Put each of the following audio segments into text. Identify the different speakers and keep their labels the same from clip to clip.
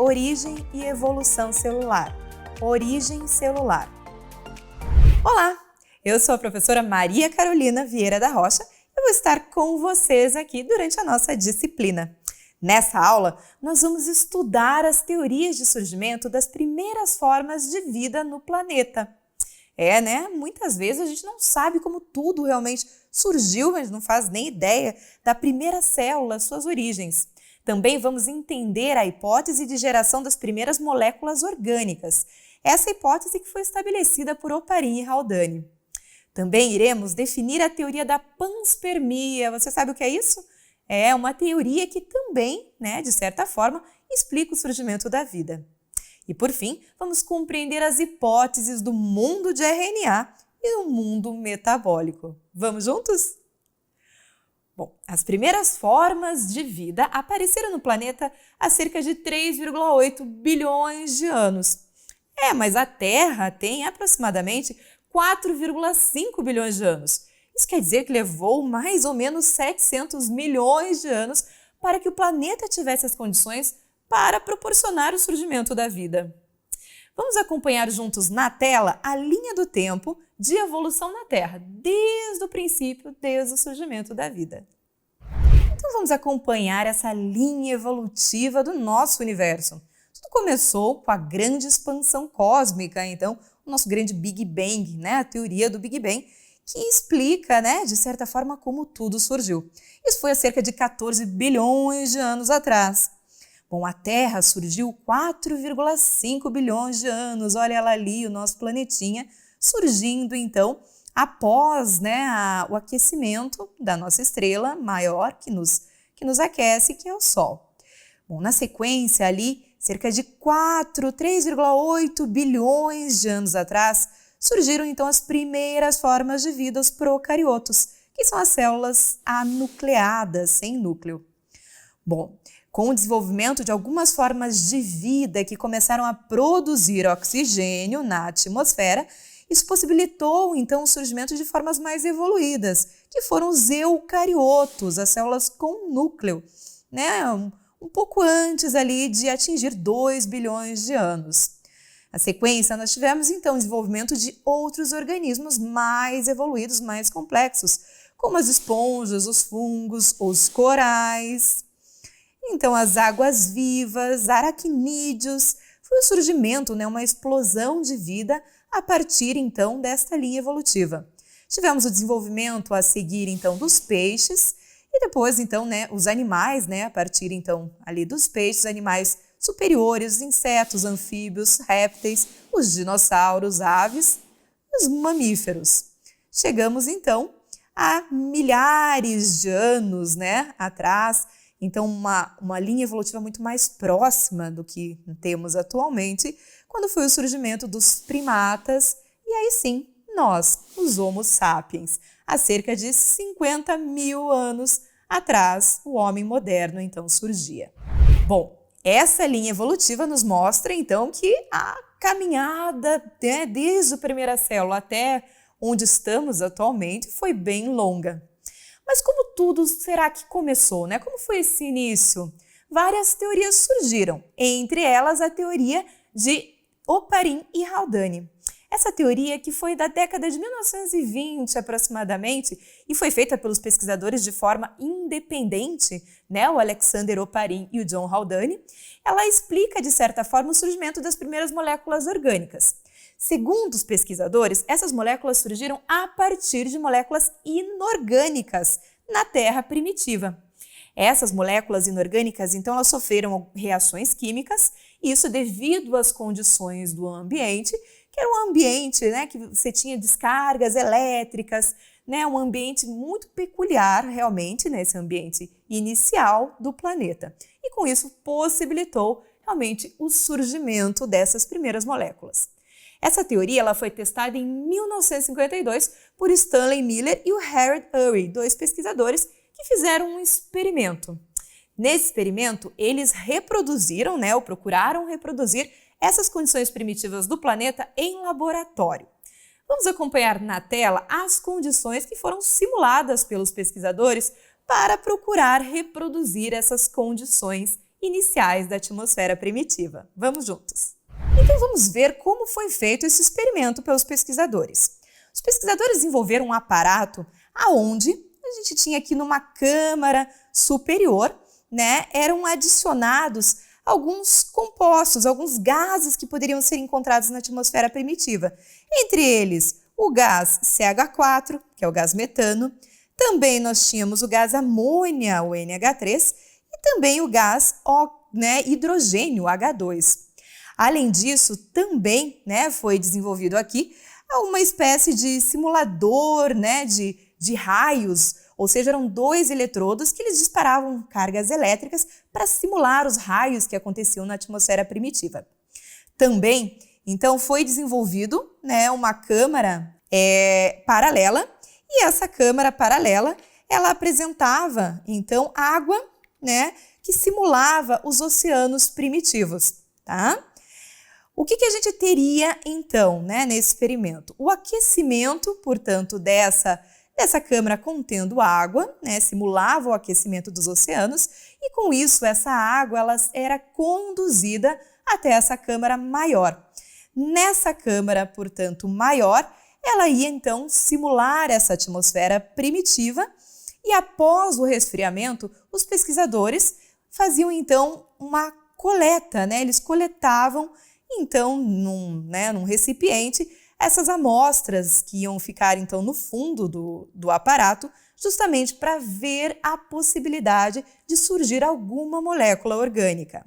Speaker 1: Origem e evolução celular. Origem celular. Olá, eu sou a professora Maria Carolina Vieira da Rocha e vou estar com vocês aqui durante a nossa disciplina. Nessa aula, nós vamos estudar as teorias de surgimento das primeiras formas de vida no planeta. Muitas vezes a gente não sabe como tudo realmente surgiu, mas não faz nem ideia da primeira célula, suas origens. Também vamos entender a hipótese de geração das primeiras moléculas orgânicas, essa hipótese que foi estabelecida por Oparin e Haldane. Também iremos definir a teoria da panspermia. Você sabe o que é isso? É uma teoria que também, de certa forma, explica o surgimento da vida. E por fim, vamos compreender as hipóteses do mundo de RNA e do mundo metabólico. Vamos juntos? Bom, as primeiras formas de vida apareceram no planeta há cerca de 3,8 bilhões de anos. Mas a Terra tem aproximadamente 4,5 bilhões de anos. Isso quer dizer que levou mais ou menos 700 milhões de anos para que o planeta tivesse as condições para proporcionar o surgimento da vida. Vamos acompanhar juntos na tela a linha do tempo de evolução na Terra, desde o princípio, desde o surgimento da vida. Então vamos acompanhar essa linha evolutiva do nosso universo. Tudo começou com a grande expansão cósmica, então, o nosso grande Big Bang, a teoria do Big Bang, que explica, de certa forma, como tudo surgiu. Isso foi há cerca de 14 bilhões de anos atrás. Bom, a Terra surgiu 4,5 bilhões de anos, olha ela ali, o nosso planetinha, surgindo então após o aquecimento da nossa estrela maior que nos aquece, que é o Sol. Bom, na sequência ali, cerca de 3,8 bilhões de anos atrás, surgiram então as primeiras formas de vida, os procariotos, que são as células anucleadas, sem núcleo. Bom, com o desenvolvimento de algumas formas de vida que começaram a produzir oxigênio na atmosfera, isso possibilitou então o surgimento de formas mais evoluídas, que foram os eucariotos, as células com núcleo, um pouco antes ali de atingir 2 bilhões de anos. Na sequência, nós tivemos então o desenvolvimento de outros organismos mais evoluídos, mais complexos, como as esponjas, os fungos, os corais. Então, as águas vivas, aracnídeos, foi o surgimento, uma explosão de vida a partir, então, desta linha evolutiva. Tivemos o desenvolvimento a seguir, então, dos peixes e depois, então, os animais, a partir, então, ali dos peixes, animais superiores, os insetos, anfíbios, répteis, os dinossauros, aves e os mamíferos. Chegamos, então, a milhares de anos, atrás. Então, uma linha evolutiva muito mais próxima do que temos atualmente, quando foi o surgimento dos primatas, e aí sim, nós, os Homo sapiens, há cerca de 50 mil anos atrás, o homem moderno então surgia. Bom, essa linha evolutiva nos mostra então que a caminhada desde a primeira célula até onde estamos atualmente foi bem longa. Mas como tudo será que começou, Como foi esse início? Várias teorias surgiram, entre elas a teoria de Oparin e Haldane. Essa teoria que foi da década de 1920 aproximadamente e foi feita pelos pesquisadores de forma independente, o Alexander Oparin e o John Haldane, ela explica de certa forma o surgimento das primeiras moléculas orgânicas. Segundo os pesquisadores, essas moléculas surgiram a partir de moléculas inorgânicas na Terra primitiva. Essas moléculas inorgânicas, então, elas sofreram reações químicas, isso devido às condições do ambiente, que era um ambiente que você tinha descargas elétricas, um ambiente muito peculiar realmente, nesse ambiente inicial do planeta. E com isso possibilitou realmente o surgimento dessas primeiras moléculas. Essa teoria ela foi testada em 1952 por Stanley Miller e o Harold Urey, dois pesquisadores que fizeram um experimento. Nesse experimento, eles reproduziram, ou procuraram reproduzir essas condições primitivas do planeta em laboratório. Vamos acompanhar na tela as condições que foram simuladas pelos pesquisadores para procurar reproduzir essas condições iniciais da atmosfera primitiva. Vamos juntos! Então vamos ver como foi feito esse experimento pelos pesquisadores. Os pesquisadores desenvolveram um aparato aonde a gente tinha aqui numa câmara superior, né, eram adicionados alguns compostos, alguns gases que poderiam ser encontrados na atmosfera primitiva. Entre eles, o gás CH4, que é o gás metano. Também nós tínhamos o gás amônia, o NH3, e também o gás hidrogênio, H2. Além disso, também, né, foi desenvolvido aqui uma espécie de simulador, né, de raios, ou seja, eram 2 eletrodos que eles disparavam cargas elétricas para simular os raios que aconteciam na atmosfera primitiva. Também, então, foi desenvolvido, né, uma câmara paralela, e essa câmara paralela, ela apresentava, então, água, né, que simulava os oceanos primitivos, tá? O que a gente teria, então, né, nesse experimento? O aquecimento, portanto, dessa câmara contendo água, né, simulava o aquecimento dos oceanos, e com isso, essa água ela era conduzida até essa câmara maior. Nessa câmara, portanto, maior, ela ia, então, simular essa atmosfera primitiva, e após o resfriamento, os pesquisadores faziam, então, uma coleta, né, eles coletavam então, num recipiente, essas amostras que iam ficar, então, no fundo do aparato, justamente para ver a possibilidade de surgir alguma molécula orgânica.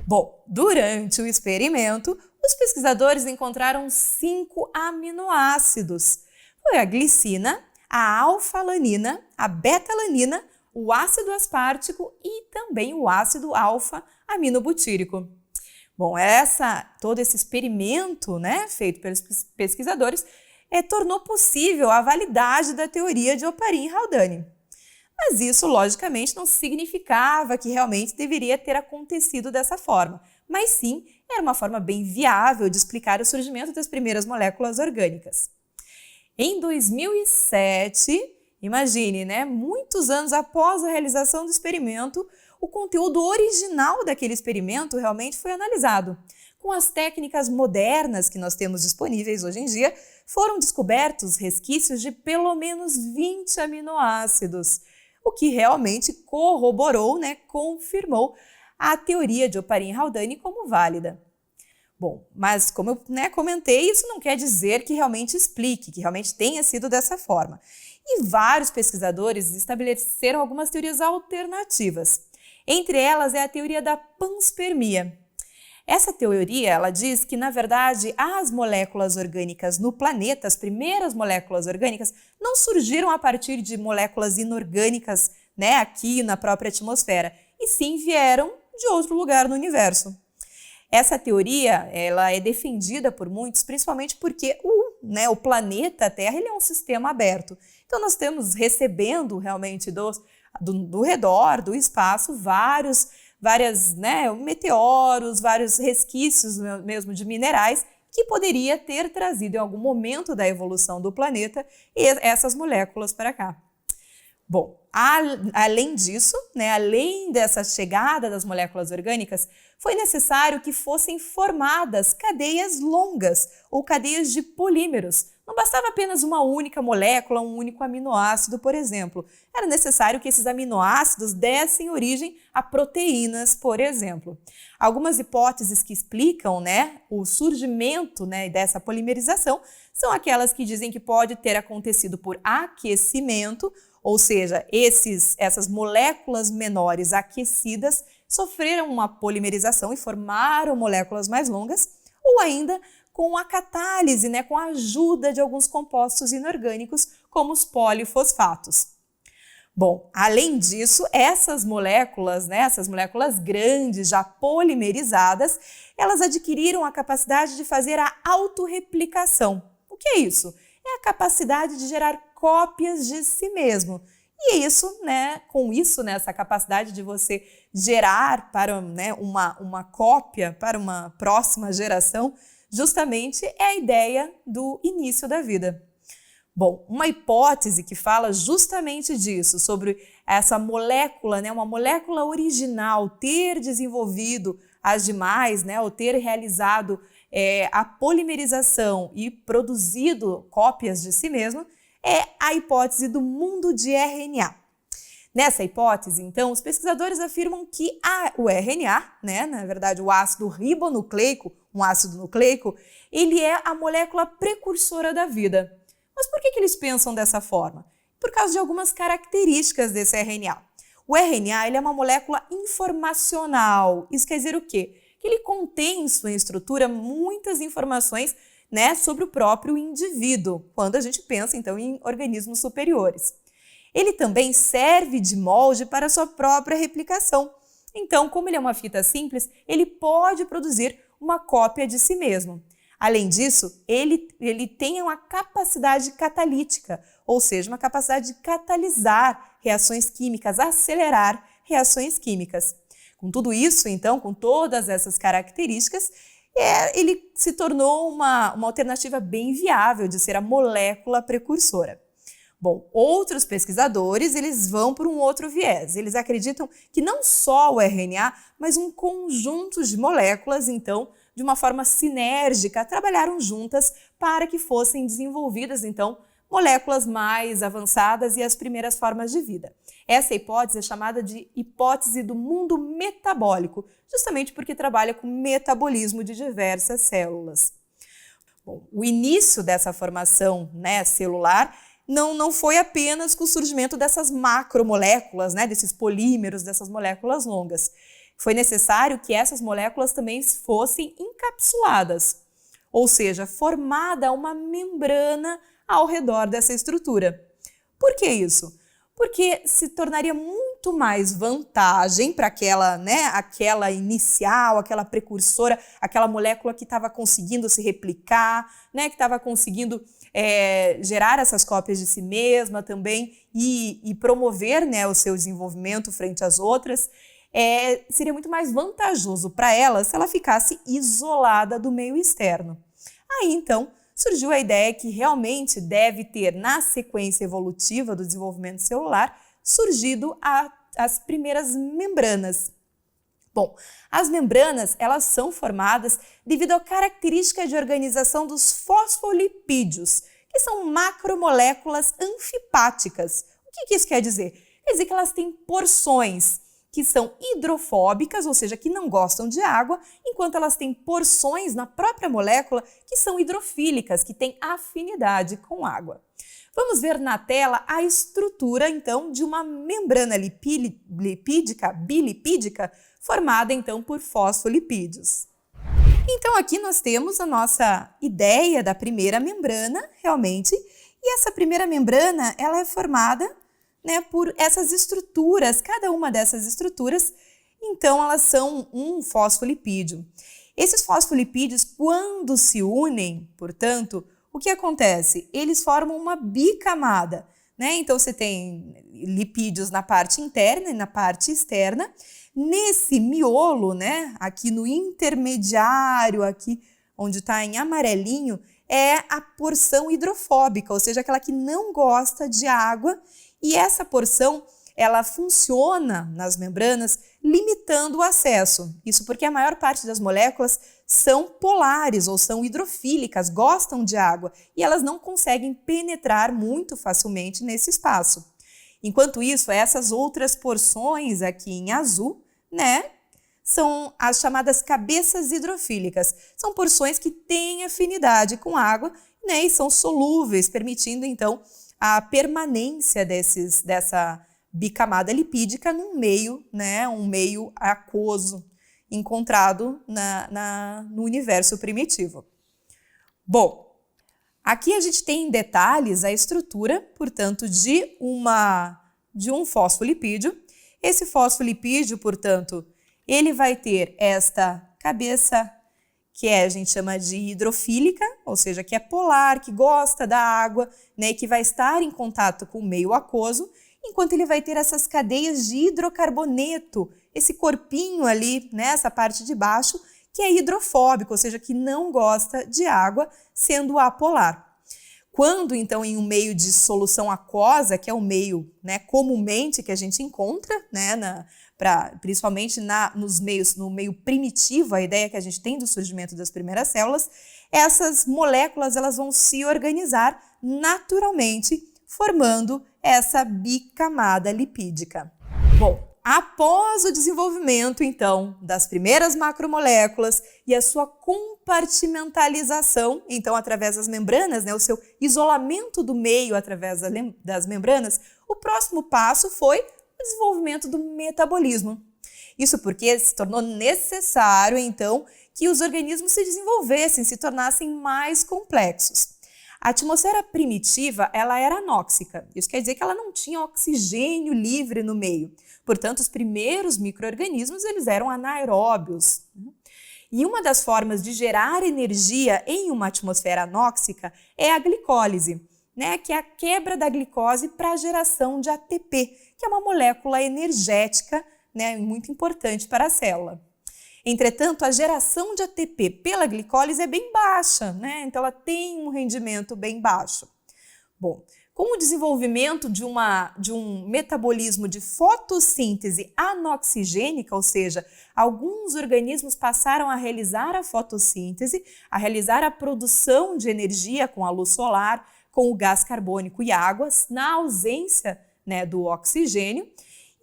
Speaker 1: Bom, durante o experimento, os pesquisadores encontraram 5 aminoácidos. Foi a glicina, a alfa-alanina, a beta-alanina, o ácido aspartico e também o ácido alfa-aminobutírico. Bom, todo esse experimento, né, feito pelos pesquisadores tornou possível a validade da teoria de Oparin-Haldane. Mas isso, logicamente, não significava que realmente deveria ter acontecido dessa forma, mas sim era uma forma bem viável de explicar o surgimento das primeiras moléculas orgânicas. Em 2007, imagine, né, muitos anos após a realização do experimento, o conteúdo original daquele experimento realmente foi analisado. Com as técnicas modernas que nós temos disponíveis hoje em dia, foram descobertos resquícios de pelo menos 20 aminoácidos, o que realmente corroborou, né, confirmou a teoria de Oparin-Haldane como válida. Bom, mas como eu comentei, isso não quer dizer que realmente explique, que realmente tenha sido dessa forma. E vários pesquisadores estabeleceram algumas teorias alternativas. Entre elas é a teoria da panspermia. Essa teoria, ela diz que, na verdade, as moléculas orgânicas no planeta, as primeiras moléculas orgânicas, não surgiram a partir de moléculas inorgânicas, né, aqui na própria atmosfera, e sim vieram de outro lugar no universo. Essa teoria, ela é defendida por muitos, principalmente porque o planeta Terra ele é um sistema aberto. Então, nós estamos recebendo realmente do redor, do espaço, vários meteoros, vários resquícios mesmo de minerais que poderia ter trazido em algum momento da evolução do planeta essas moléculas para cá. Bom, além disso, além dessa chegada das moléculas orgânicas, foi necessário que fossem formadas cadeias longas ou cadeias de polímeros. Não bastava apenas uma única molécula, um único aminoácido, por exemplo. Era necessário que esses aminoácidos dessem origem a proteínas, por exemplo. Algumas hipóteses que explicam, o surgimento, dessa polimerização são aquelas que dizem que pode ter acontecido por aquecimento, ou seja, essas moléculas menores aquecidas sofreram uma polimerização e formaram moléculas mais longas, ou ainda com a catálise, com a ajuda de alguns compostos inorgânicos, como os polifosfatos. Bom, além disso, essas moléculas grandes, já polimerizadas, elas adquiriram a capacidade de fazer a autorreplicação. O que é isso? É a capacidade de gerar cópias de si mesmo. E isso, com isso, essa capacidade de você gerar para uma cópia para uma próxima geração, justamente é a ideia do início da vida. Bom, uma hipótese que fala justamente disso, sobre essa molécula, né, uma molécula original ter desenvolvido as demais, né, ou ter realizado a polimerização e produzido cópias de si mesmo, é a hipótese do mundo de RNA. Nessa hipótese, então, os pesquisadores afirmam que o RNA, né, na verdade o ácido ribonucleico, um ácido nucleico, ele é a molécula precursora da vida. Mas por que eles pensam dessa forma? Por causa de algumas características desse RNA. O RNA ele é uma molécula informacional. Isso quer dizer o quê? Que ele contém em sua estrutura muitas informações, né, sobre o próprio indivíduo, quando a gente pensa então em organismos superiores. Ele também serve de molde para a sua própria replicação. Então, como ele é uma fita simples, ele pode produzir uma cópia de si mesmo. Além disso, ele tem uma capacidade catalítica, ou seja, uma capacidade de catalisar reações químicas, acelerar reações químicas. Com tudo isso, então, com todas essas características, ele se tornou uma alternativa bem viável de ser a molécula precursora. Bom, outros pesquisadores, eles vão por um outro viés. Eles acreditam que não só o RNA, mas um conjunto de moléculas, então, de uma forma sinérgica, trabalharam juntas para que fossem desenvolvidas, então, moléculas mais avançadas e as primeiras formas de vida. Essa hipótese é chamada de hipótese do mundo metabólico, justamente porque trabalha com metabolismo de diversas células. Bom, o início dessa formação, né, celular não foi apenas com o surgimento dessas macromoléculas, né, desses polímeros, dessas moléculas longas. Foi necessário que essas moléculas também fossem encapsuladas, ou seja, formada uma membrana ao redor dessa estrutura. Por que isso? Porque se tornaria muito mais vantagem para aquela inicial, aquela precursora, aquela molécula que estava conseguindo se replicar, né, que estava conseguindo gerar essas cópias de si mesma também e promover, né, o seu desenvolvimento frente às outras. Seria muito mais vantajoso para ela se ela ficasse isolada do meio externo. Aí, então, surgiu a ideia que realmente deve ter, na sequência evolutiva do desenvolvimento celular, surgido as primeiras membranas. Bom, as membranas, elas são formadas devido à característica de organização dos fosfolipídios, que são macromoléculas anfipáticas. O que isso quer dizer? Quer dizer que elas têm porções que são hidrofóbicas, ou seja, que não gostam de água, enquanto elas têm porções na própria molécula que são hidrofílicas, que têm afinidade com água. Vamos ver na tela a estrutura, então, de uma membrana bilipídica, formada, então, por fosfolipídios. Então, aqui nós temos a nossa ideia da primeira membrana, realmente, e essa primeira membrana, ela é formada, né, por essas estruturas, cada uma dessas estruturas, então elas são um fosfolipídio. Esses fosfolipídios, quando se unem, portanto, o que acontece? Eles formam uma bicamada, né? Então você tem lipídios na parte interna e na parte externa. Nesse miolo, né, aqui no intermediário, aqui onde está em amarelinho, é a porção hidrofóbica, ou seja, aquela que não gosta de água. E essa porção, ela funciona nas membranas limitando o acesso. Isso porque a maior parte das moléculas são polares ou são hidrofílicas, gostam de água e elas não conseguem penetrar muito facilmente nesse espaço. Enquanto isso, essas outras porções aqui em azul, né, são as chamadas cabeças hidrofílicas. São porções que têm afinidade com água, né, e são solúveis, permitindo então a permanência dessa bicamada lipídica num meio, né, um meio aquoso encontrado no universo primitivo. Bom, aqui a gente tem em detalhes a estrutura, portanto, de um fosfolipídio. Esse fosfolipídio, portanto, ele vai ter esta cabeça que a gente chama de hidrofílica, ou seja, que é polar, que gosta da água, né, que vai estar em contato com o meio aquoso, enquanto ele vai ter essas cadeias de hidrocarboneto, esse corpinho ali, né, essa parte de baixo, que é hidrofóbico, ou seja, que não gosta de água, sendo apolar. Quando, então, em um meio de solução aquosa, que é o meio, né, comumente que a gente encontra, né, principalmente no meio primitivo, a ideia que a gente tem do surgimento das primeiras células, essas moléculas elas vão se organizar naturalmente, formando essa bicamada lipídica. Bom, após o desenvolvimento, então, das primeiras macromoléculas e a sua compartimentalização, então, através das membranas, né, o seu isolamento do meio através das membranas, o próximo passo foi o desenvolvimento do metabolismo. Isso porque se tornou necessário, então, que os organismos se desenvolvessem, se tornassem mais complexos. A atmosfera primitiva, ela era anóxica. Isso quer dizer que ela não tinha oxigênio livre no meio. Portanto, os primeiros micro-organismos, eles eram anaeróbios. E uma das formas de gerar energia em uma atmosfera anóxica é a glicólise, né, que é a quebra da glicose para a geração de ATP, que é uma molécula energética, né, muito importante para a célula. Entretanto, a geração de ATP pela glicólise é bem baixa, né? Então ela tem um rendimento bem baixo. Bom, com o desenvolvimento de um metabolismo de fotossíntese anoxigênica, ou seja, alguns organismos passaram a realizar a fotossíntese, a realizar a produção de energia com a luz solar, com o gás carbônico e água, na ausência, né, do oxigênio,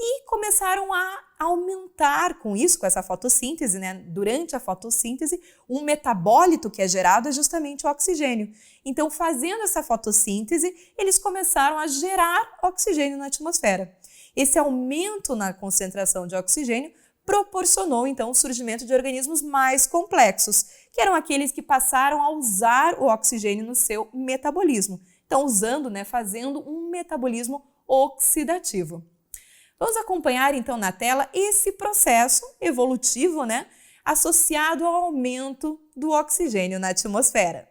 Speaker 1: e começaram a aumentar com isso, com essa fotossíntese, né? Durante a fotossíntese, um metabólito que é gerado é justamente o oxigênio. Então, fazendo essa fotossíntese, eles começaram a gerar oxigênio na atmosfera. Esse aumento na concentração de oxigênio proporcionou, então, o surgimento de organismos mais complexos, que eram aqueles que passaram a usar o oxigênio no seu metabolismo. Então, usando, né, fazendo um metabolismo oxidativo. Vamos acompanhar, então, na tela esse processo evolutivo, né, associado ao aumento do oxigênio na atmosfera.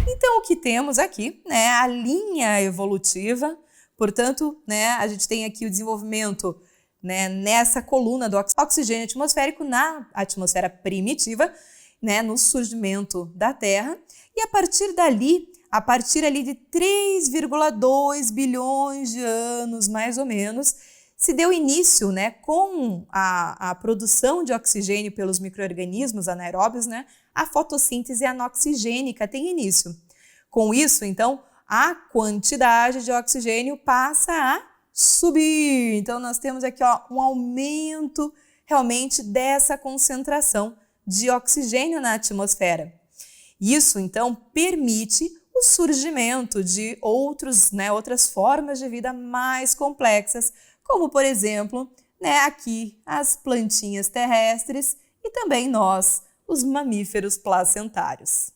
Speaker 1: Então, o que temos aqui, né, a linha evolutiva, portanto, né, a gente tem aqui o desenvolvimento, né, nessa coluna do oxigênio atmosférico na atmosfera primitiva, né, no surgimento da Terra, e a partir ali de 3,2 bilhões de anos, mais ou menos, se deu início, né, com a produção de oxigênio pelos micro-organismos anaeróbios, né, a fotossíntese anoxigênica tem início. Com isso, então, a quantidade de oxigênio passa a subir. Então, nós temos aqui, ó, um aumento realmente dessa concentração de oxigênio na atmosfera. Isso, então, permite o surgimento de outras formas de vida mais complexas, como, por exemplo, né, aqui as plantinhas terrestres e também nós, os mamíferos placentários.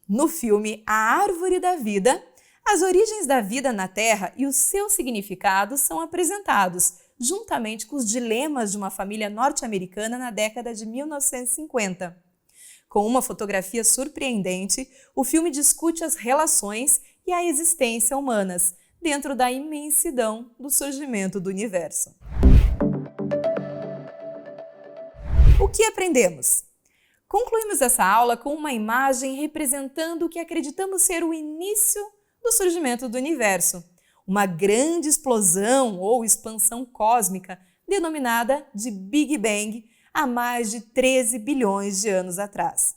Speaker 1: No filme A Árvore da Vida, as origens da vida na Terra e os seus significados são apresentados, juntamente com os dilemas de uma família norte-americana na década de 1950. Com uma fotografia surpreendente, o filme discute as relações e a existência humanas, dentro da imensidão do surgimento do universo. O que aprendemos? Concluímos essa aula com uma imagem representando o que acreditamos ser o início do surgimento do universo, uma grande explosão ou expansão cósmica denominada de Big Bang há mais de 13 bilhões de anos atrás.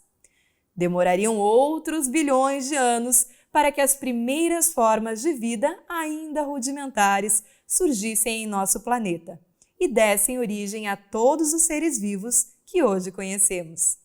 Speaker 1: Demorariam outros bilhões de anos para que as primeiras formas de vida, ainda rudimentares, surgissem em nosso planeta e dessem origem a todos os seres vivos que hoje conhecemos.